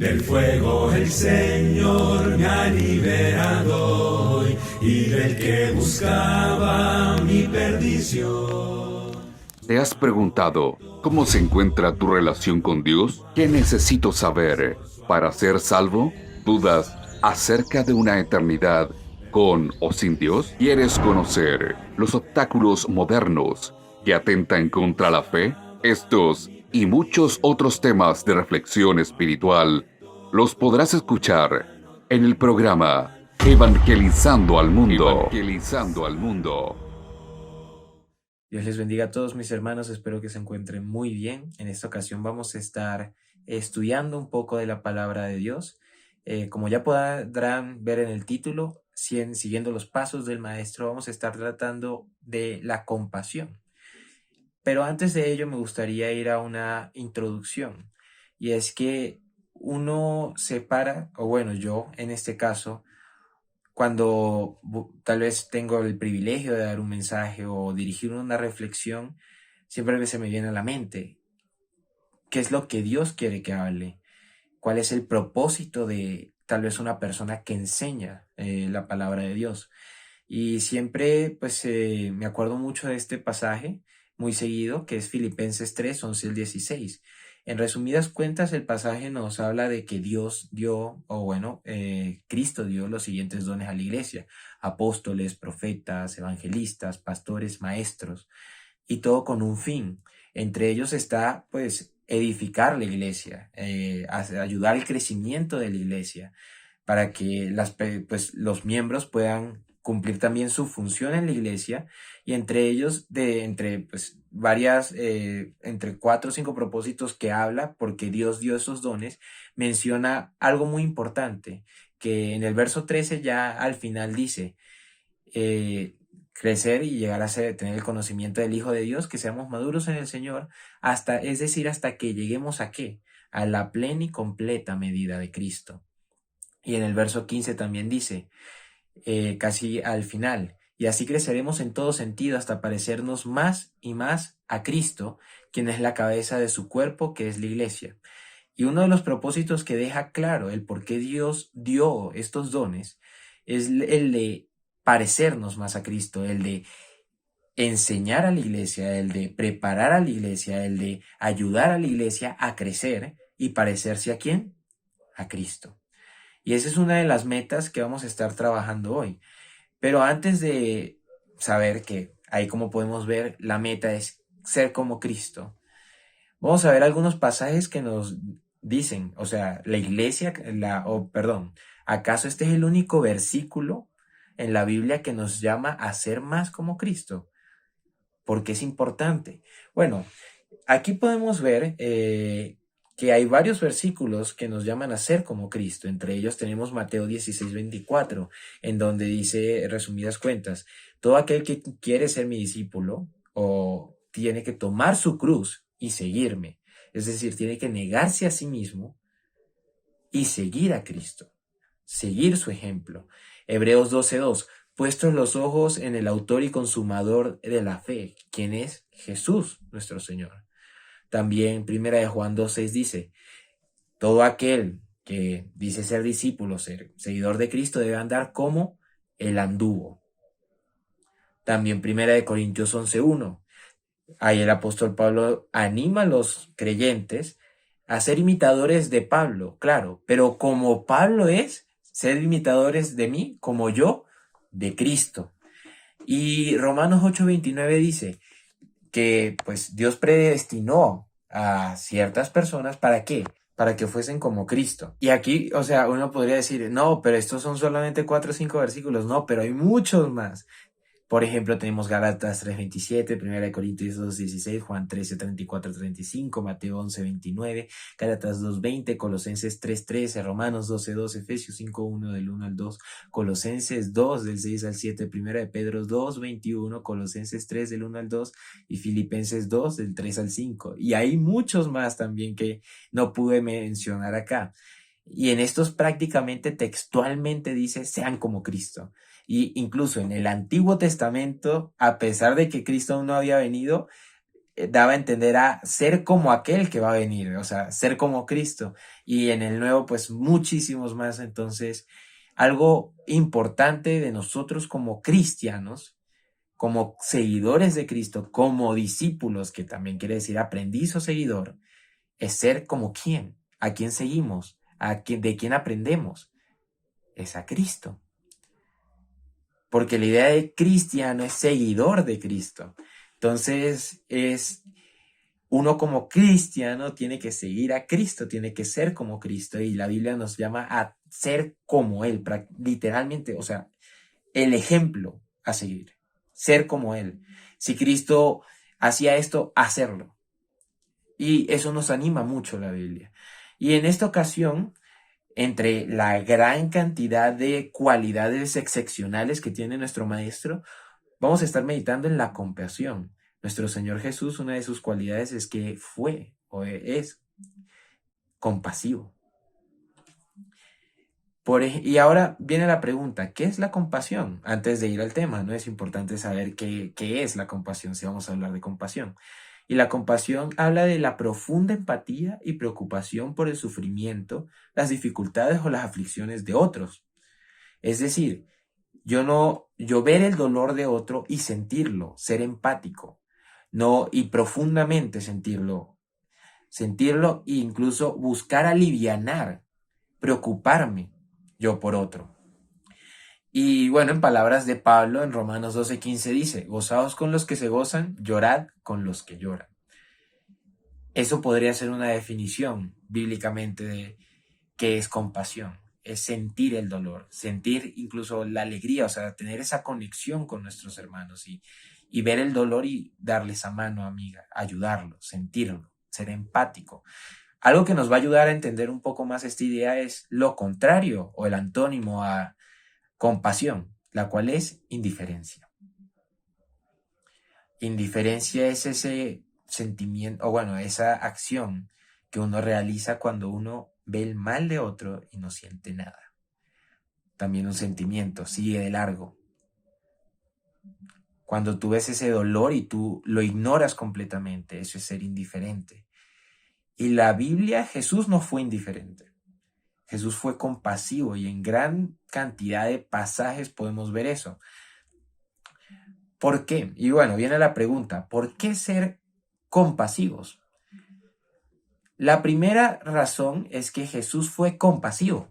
Del fuego el Señor me ha liberado hoy, y del que buscaba mi perdición. ¿Te has preguntado cómo se encuentra tu relación con Dios? ¿Qué necesito saber para ser salvo? ¿Dudas acerca de una eternidad con o sin Dios? ¿Quieres conocer los obstáculos modernos que atentan contra la fe? Estos y muchos otros temas de reflexión espiritual los podrás escuchar en el programa Evangelizando al Mundo. Evangelizando al Mundo. Dios les bendiga a todos mis hermanos, espero que se encuentren muy bien. En esta ocasión vamos a estar estudiando un poco de la palabra de Dios. Como ya podrán ver en el título, siguiendo los pasos del Maestro, vamos a estar tratando de la compasión. Pero antes de ello me gustaría ir a una introducción, y es que uno separa, o bueno, yo en este caso, cuando tal vez tengo el privilegio de dar un mensaje o dirigir una reflexión, siempre se me viene a la mente, ¿qué es lo que Dios quiere que hable? ¿Cuál es el propósito de tal vez una persona que enseña la palabra de Dios? Y siempre pues me acuerdo mucho de este pasaje muy seguido, que es Filipenses 3, 11 al 16. En resumidas cuentas, el pasaje nos habla de que Dios dio, Cristo dio los siguientes dones a la iglesia: apóstoles, profetas, evangelistas, pastores, maestros, y todo con un fin. Entre ellos está, pues, edificar la iglesia, ayudar al crecimiento de la iglesia, para que los miembros puedan cumplir también su función en la iglesia, y entre ellos, entre 4 o 5 propósitos que habla, porque Dios dio esos dones, menciona algo muy importante, que en el verso 13 ya al final dice, crecer y llegar a tener el conocimiento del Hijo de Dios, que seamos maduros en el Señor, hasta que lleguemos ¿a qué? A la plena y completa medida de Cristo. Y en el verso 15 también dice, casi al final, y así creceremos en todo sentido hasta parecernos más y más a Cristo, quien es la cabeza de su cuerpo, que es la iglesia. Y uno de los propósitos que deja claro el por qué Dios dio estos dones es el de parecernos más a Cristo, el de enseñar a la iglesia, el de preparar a la iglesia, el de ayudar a la iglesia a crecer y parecerse ¿a quién? A Cristo. Y esa es una de las metas que vamos a estar trabajando hoy. Pero antes de saber que ahí, como podemos ver, la meta es ser como Cristo, vamos a ver algunos pasajes que nos dicen, o sea, la iglesia, ¿acaso este es el único versículo en la Biblia que nos llama a ser más como Cristo? ¿Por qué es importante? Bueno, aquí podemos ver que hay varios versículos que nos llaman a ser como Cristo. Entre ellos tenemos Mateo 16, 24, en donde dice, resumidas cuentas, todo aquel que quiere ser mi discípulo o tiene que tomar su cruz y seguirme. Es decir, tiene que negarse a sí mismo y seguir a Cristo, seguir su ejemplo. Hebreos 12:2, puestos los ojos en el autor y consumador de la fe, quien es Jesús nuestro Señor. También Primera de Juan 2:6 dice, todo aquel que dice ser discípulo, ser seguidor de Cristo, debe andar como él anduvo. También Primera de Corintios 11:1, ahí el apóstol Pablo anima a los creyentes a ser imitadores de Pablo, claro, pero como Pablo es, ser imitadores de mí, como yo, de Cristo. Y Romanos 8:29 dice que pues Dios predestinó a ciertas personas, ¿para qué? Para que fuesen como Cristo. Y aquí, o sea, uno podría decir, no, pero estos son solamente 4 o 5 versículos. No, pero hay muchos más. Por ejemplo, tenemos Gálatas 3:27, 1 Corintios 2:16, Juan 13:34, 35, Mateo 11:29, Gálatas 2:20, Colosenses 3:13, Romanos 12:2, Efesios 5:1 del 1 al 2, Colosenses 2 del 6 al 7, 1 de Pedro 2:21, Colosenses 3 del 1 al 2 y Filipenses 2 del 3 al 5. Y hay muchos más también que no pude mencionar acá. Y en estos prácticamente textualmente dice, sean como Cristo. Y incluso en el Antiguo Testamento, a pesar de que Cristo aún no había venido, daba a entender a ser como aquel que va a venir, o sea, ser como Cristo. Y en el nuevo, pues muchísimos más. Entonces, algo importante de nosotros como cristianos, como seguidores de Cristo, como discípulos, que también quiere decir aprendiz o seguidor, es ser como quién, a quién seguimos, de quién aprendemos, es a Cristo. Porque la idea de cristiano es seguidor de Cristo. Entonces, uno como cristiano tiene que seguir a Cristo, tiene que ser como Cristo, y la Biblia nos llama a ser como Él, literalmente, o sea, el ejemplo a seguir, ser como Él. Si Cristo hacía esto, hacerlo. Y eso nos anima mucho la Biblia. Y en esta ocasión, entre la gran cantidad de cualidades excepcionales que tiene nuestro Maestro, vamos a estar meditando en la compasión. Nuestro Señor Jesús, una de sus cualidades es que fue o es compasivo. Y ahora viene la pregunta, ¿qué es la compasión? Antes de ir al tema, ¿no? Es importante saber qué es la compasión, si vamos a hablar de compasión. Y la compasión habla de la profunda empatía y preocupación por el sufrimiento, las dificultades o las aflicciones de otros. Es decir, yo ver el dolor de otro y sentirlo, ser empático, y profundamente sentirlo e incluso buscar alivianar, preocuparme yo por otro. Y bueno, en palabras de Pablo, en Romanos 12:15 dice, gozaos con los que se gozan, llorad con los que lloran. Eso podría ser una definición bíblicamente de qué es compasión. Es sentir el dolor, sentir incluso la alegría, o sea, tener esa conexión con nuestros hermanos y ver el dolor y darle esa mano amiga, ayudarlo, sentirlo, ser empático. Algo que nos va a ayudar a entender un poco más esta idea es lo contrario o el antónimo a compasión, la cual es indiferencia. Indiferencia es ese sentimiento, o bueno, esa acción que uno realiza cuando uno ve el mal de otro y no siente nada. También un sentimiento, sigue de largo. Cuando tú ves ese dolor y tú lo ignoras completamente, eso es ser indiferente. Y la Biblia, Jesús no fue indiferente. Jesús fue compasivo y en gran cantidad de pasajes podemos ver eso. ¿Por qué? Y bueno, viene la pregunta, ¿por qué ser compasivos? La primera razón es que Jesús fue compasivo.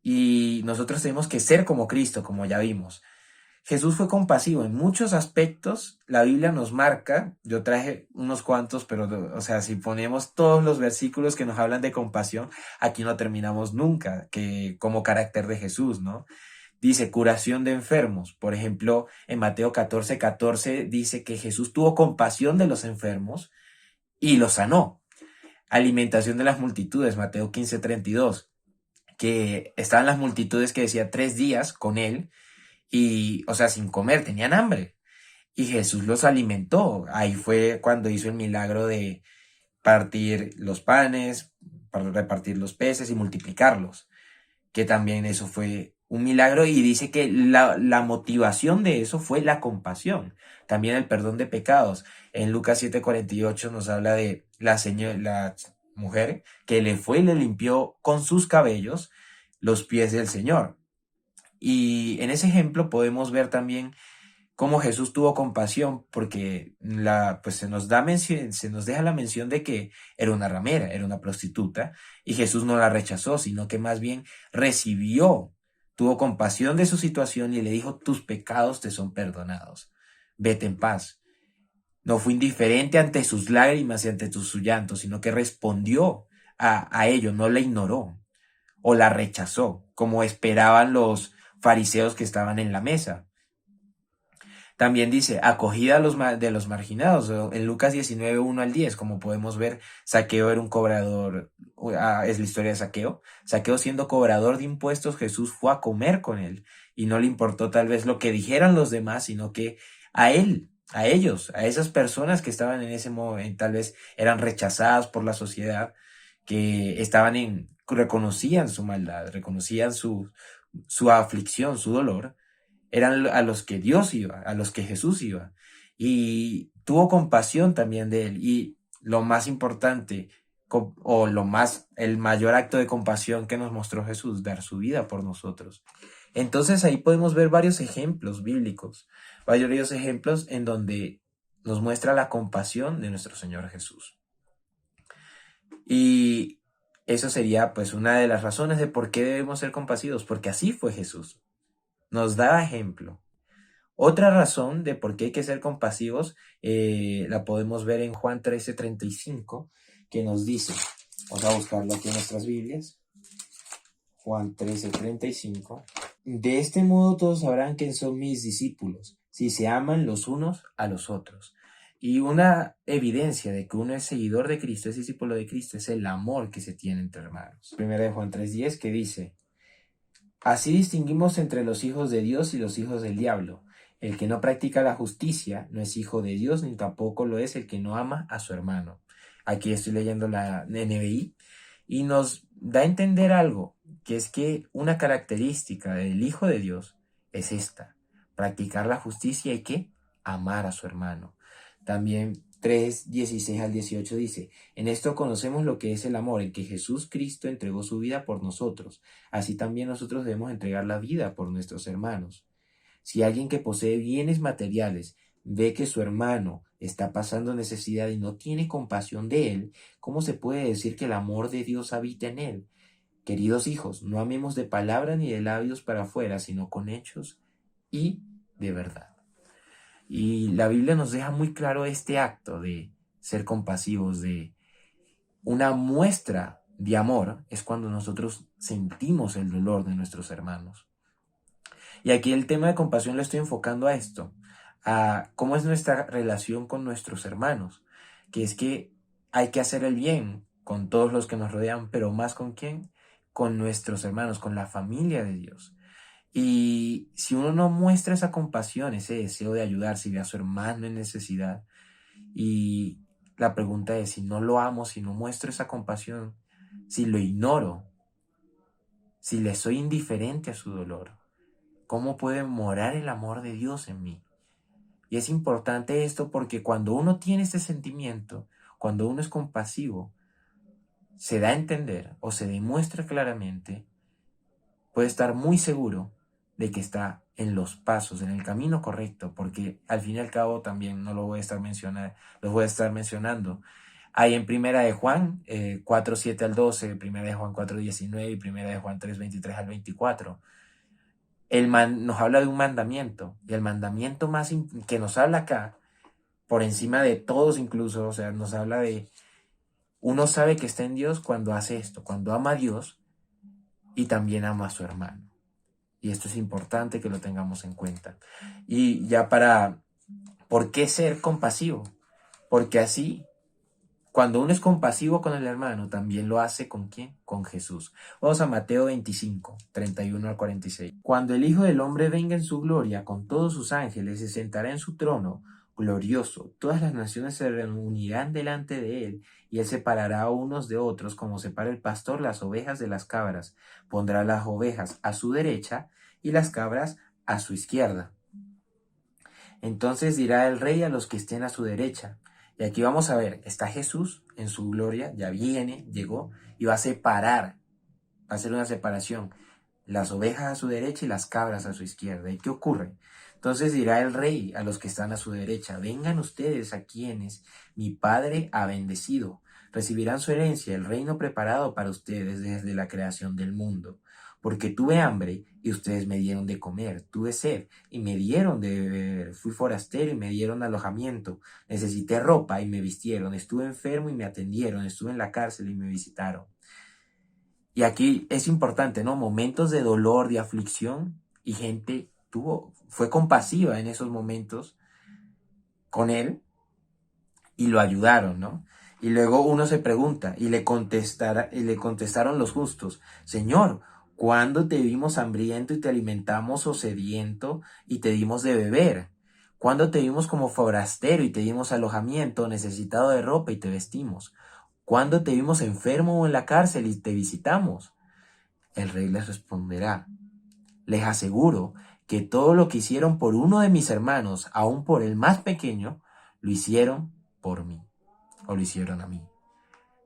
Y nosotros tenemos que ser como Cristo, como ya vimos. Jesús fue compasivo en muchos aspectos. La Biblia nos marca, yo traje unos cuantos, pero o sea, si ponemos todos los versículos que nos hablan de compasión, aquí no terminamos nunca, que como carácter de Jesús, ¿no? Dice curación de enfermos. Por ejemplo, en Mateo 14:14 dice que Jesús tuvo compasión de los enfermos y los sanó. Alimentación de las multitudes, Mateo 15:32, que estaban las multitudes que decía 3 días con él, y, o sea, sin comer, tenían hambre. Y Jesús los alimentó. Ahí fue cuando hizo el milagro de partir los panes, para repartir los peces y multiplicarlos. Que también eso fue un milagro, y dice que la motivación de eso fue la compasión. También el perdón de pecados. En Lucas 7:48 nos habla de la mujer que le fue y le limpió con sus cabellos los pies del Señor. Y en ese ejemplo podemos ver también cómo Jesús tuvo compasión, porque pues se nos deja la mención de que era una ramera, era una prostituta, y Jesús no la rechazó, sino que más bien tuvo compasión de su situación y le dijo, tus pecados te son perdonados, vete en paz. No fue indiferente ante sus lágrimas y ante su llanto, sino que respondió a ello, no la ignoró o la rechazó, como esperaban los fariseos que estaban en la mesa. También dice, acogida de los marginados, en Lucas 19:1-10, como podemos ver, Zaqueo era un cobrador, es la historia de Zaqueo. Zaqueo, siendo cobrador de impuestos, Jesús fue a comer con él, y no le importó tal vez lo que dijeran los demás, sino que a ellos, a esas personas que estaban en ese momento, tal vez eran rechazadas por la sociedad, que reconocían su maldad, reconocían su aflicción, su dolor, eran a los que Dios iba, a los que Jesús iba. y tuvo compasión también de él. Y lo más importante, el mayor acto de compasión que nos mostró Jesús, dar su vida por nosotros. Entonces ahí podemos ver varios ejemplos bíblicos, varios ejemplos en donde nos muestra la compasión de nuestro Señor Jesús. Y eso sería pues una de las razones de por qué debemos ser compasivos, porque así fue Jesús. Nos da ejemplo. Otra razón de por qué hay que ser compasivos la podemos ver en Juan 13:35, que nos dice, vamos a buscarlo aquí en nuestras Biblias, Juan 13:35, de este modo todos sabrán que son mis discípulos, si se aman los unos a los otros. Y una evidencia de que uno es seguidor de Cristo, es discípulo de Cristo, es el amor que se tiene entre hermanos. Primera de Juan 3:10, que dice, así distinguimos entre los hijos de Dios y los hijos del diablo. El que no practica la justicia no es hijo de Dios, ni tampoco lo es el que no ama a su hermano. Aquí estoy leyendo la NBI y nos da a entender algo, que es que una característica del hijo de Dios es esta: practicar la justicia y ¿qué? Amar a su hermano. También 3:16-18 dice, en esto conocemos lo que es el amor, en que Jesús Cristo entregó su vida por nosotros. Así también nosotros debemos entregar la vida por nuestros hermanos. Si alguien que posee bienes materiales ve que su hermano está pasando necesidad y no tiene compasión de él, ¿cómo se puede decir que el amor de Dios habita en él? Queridos hijos, no amemos de palabra ni de labios para afuera, sino con hechos y de verdad. Y la Biblia nos deja muy claro este acto de ser compasivos, de una muestra de amor, es cuando nosotros sentimos el dolor de nuestros hermanos. Y aquí el tema de compasión lo estoy enfocando a esto, a cómo es nuestra relación con nuestros hermanos, que es que hay que hacer el bien con todos los que nos rodean, pero más ¿con quién? Con nuestros hermanos, con la familia de Dios. Y si uno no muestra esa compasión, ese deseo de ayudar, si ve a su hermano en necesidad, y la pregunta es, si no lo amo, si no muestro esa compasión, si lo ignoro, si le soy indiferente a su dolor, ¿cómo puede morar el amor de Dios en mí? Y es importante esto porque cuando uno tiene este sentimiento, cuando uno es compasivo, se da a entender o se demuestra claramente, puede estar muy seguro de que está en los pasos, en el camino correcto, porque al fin y al cabo también no lo voy a estar mencionando. Hay en Primera de Juan 4:7-12, Primera de Juan 4:19 y Primera de Juan 3:23-24. Nos habla de un mandamiento, y el mandamiento más que nos habla acá, por encima de todos incluso, o sea, nos habla de, uno sabe que está en Dios cuando hace esto, cuando ama a Dios y también ama a su hermano. Y esto es importante que lo tengamos en cuenta. Y ya ¿por qué ser compasivo? Porque así, cuando uno es compasivo con el hermano, también lo hace ¿con quién? Con Jesús. Vamos a Mateo 25:31-46. Cuando el Hijo del Hombre venga en su gloria con todos sus ángeles, se sentará en su trono glorioso. Todas las naciones se reunirán delante de él, y él separará a unos de otros, como separa el pastor las ovejas de las cabras. Pondrá las ovejas a su derecha y las cabras a su izquierda. Entonces dirá el rey a los que estén a su derecha. Y aquí vamos a ver, está Jesús en su gloria, ya viene, llegó, y va a separar, va a hacer una separación, las ovejas a su derecha y las cabras a su izquierda. ¿Y qué ocurre? Entonces dirá el rey a los que están a su derecha, vengan ustedes a quienes mi Padre ha bendecido, recibirán su herencia, el reino preparado para ustedes desde la creación del mundo. Porque tuve hambre y ustedes me dieron de comer, tuve sed y me dieron de beber, fui forastero y me dieron alojamiento, necesité ropa y me vistieron, estuve enfermo y me atendieron, estuve en la cárcel y me visitaron. Y aquí es importante, ¿no? Momentos de dolor, de aflicción, y gente fue compasiva en esos momentos con él y lo ayudaron, ¿no? Y luego uno se pregunta, y le contestaron los justos, Señor, ¿cuándo te vimos hambriento y te alimentamos, o sediento y te dimos de beber? ¿Cuándo te vimos como forastero y te dimos alojamiento, necesitado de ropa y te vestimos? ¿Cuándo te vimos enfermo o en la cárcel y te visitamos? El rey les responderá, les aseguro que todo lo que hicieron por uno de mis hermanos, aun por el más pequeño, lo hicieron por mí, o lo hicieron a mí.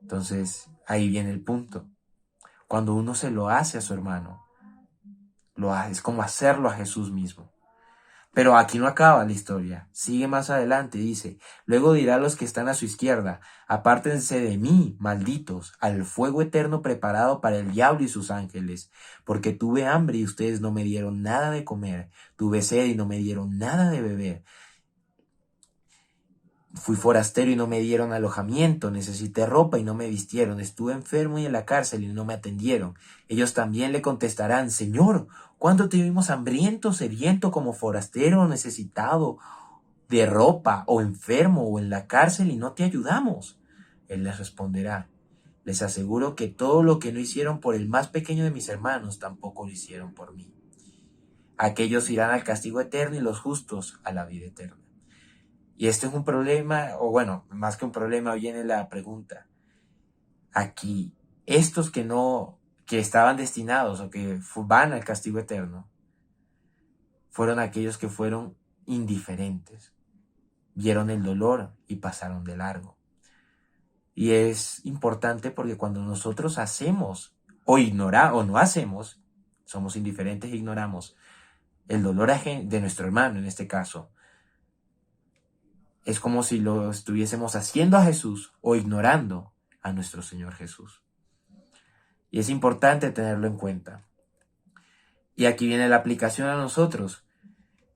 Entonces, ahí viene el punto. Cuando uno se lo hace a su hermano, lo hace, es como hacerlo a Jesús mismo. Pero aquí no acaba la historia. Sigue más adelante y dice: luego dirá a los que están a su izquierda: apártense de mí, malditos, al fuego eterno preparado para el diablo y sus ángeles, porque tuve hambre y ustedes no me dieron nada de comer, tuve sed y no me dieron nada de beber, fui forastero y no me dieron alojamiento, necesité ropa y no me vistieron, estuve enfermo y en la cárcel y no me atendieron. Ellos también le contestarán: Señor, ¿cuándo te vimos hambriento, sediento, como forastero, necesitado de ropa, o enfermo, o en la cárcel y no te ayudamos? Él les responderá: les aseguro que todo lo que no hicieron por el más pequeño de mis hermanos, tampoco lo hicieron por mí. Aquellos irán al castigo eterno y los justos a la vida eterna. Y este es un problema, o bueno, más que un problema, viene la pregunta. Aquí, estos que estaban destinados o que van al castigo eterno, fueron aquellos que fueron indiferentes, vieron el dolor y pasaron de largo. Y es importante porque cuando nosotros hacemos o no hacemos, somos indiferentes e ignoramos el dolor de nuestro hermano en este caso, es como si lo estuviésemos haciendo a Jesús o ignorando a nuestro Señor Jesús. Y es importante tenerlo en cuenta. Y aquí viene la aplicación a nosotros.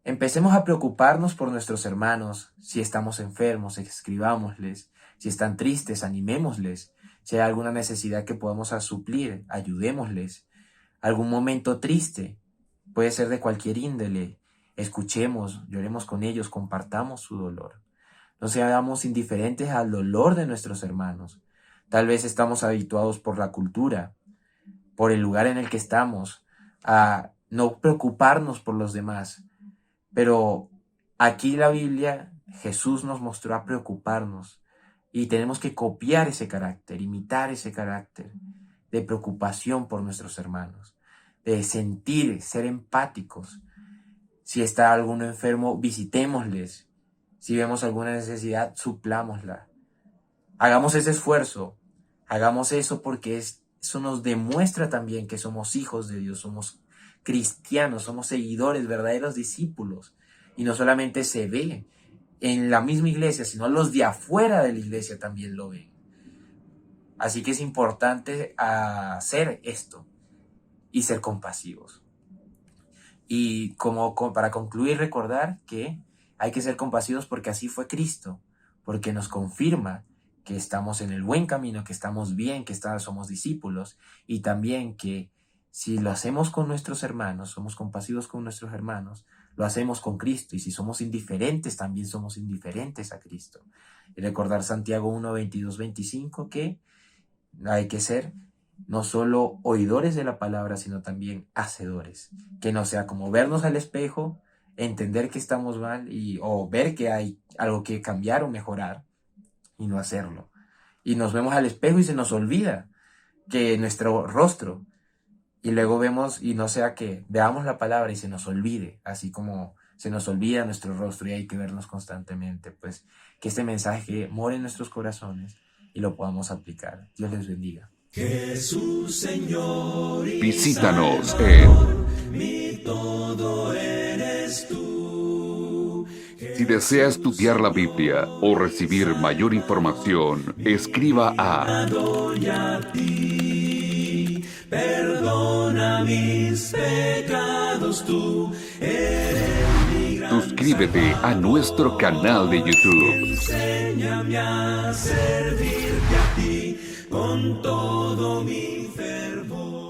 Empecemos a preocuparnos por nuestros hermanos. Si estamos enfermos, escribámosles. Si están tristes, animémosles. Si hay alguna necesidad que podamos suplir, ayudémosles. Algún momento triste, puede ser de cualquier índole. Escuchemos, lloremos con ellos, compartamos su dolor. No seamos indiferentes al dolor de nuestros hermanos. Tal vez estamos habituados por la cultura, por el lugar en el que estamos, a no preocuparnos por los demás. Pero aquí la Biblia, Jesús nos mostró a preocuparnos y tenemos que copiar ese carácter, imitar ese carácter de preocupación por nuestros hermanos, de sentir, ser empáticos. Si está alguno enfermo, visitémosles. Si vemos alguna necesidad, suplámosla. Hagamos ese esfuerzo. Hagamos eso porque eso nos demuestra también que somos hijos de Dios, somos cristianos, somos seguidores, verdaderos discípulos. Y no solamente se ve en la misma iglesia, sino los de afuera de la iglesia también lo ven. Así que es importante hacer esto y ser compasivos. Y para concluir, recordar que hay que ser compasivos porque así fue Cristo, porque nos confirma que estamos en el buen camino, que estamos bien, que somos discípulos, y también que si lo hacemos con nuestros hermanos, somos compasivos con nuestros hermanos, lo hacemos con Cristo, y si somos indiferentes, también somos indiferentes a Cristo. Y recordar Santiago 1, 22, 25, que hay que ser no solo oidores de la palabra, sino también hacedores. Que no sea como vernos al espejo, entender que estamos mal o ver que hay algo que cambiar o mejorar y no hacerlo. Y nos vemos al espejo y se nos olvida que nuestro rostro, y luego vemos, y no sea que veamos la palabra y se nos olvide, así como se nos olvida nuestro rostro y hay que vernos constantemente. Pues que este mensaje more en nuestros corazones y lo podamos aplicar. Dios les bendiga. Jesús, Señor y Visítanos Salvador, mi todo eres tú. Si desea estudiar la Biblia o recibir mayor información, escriba a Doy a ti, perdona mis pecados, tú eres mi gran Suscríbete a nuestro canal de YouTube. Enséñame a servirte a ti con todo mi fervor.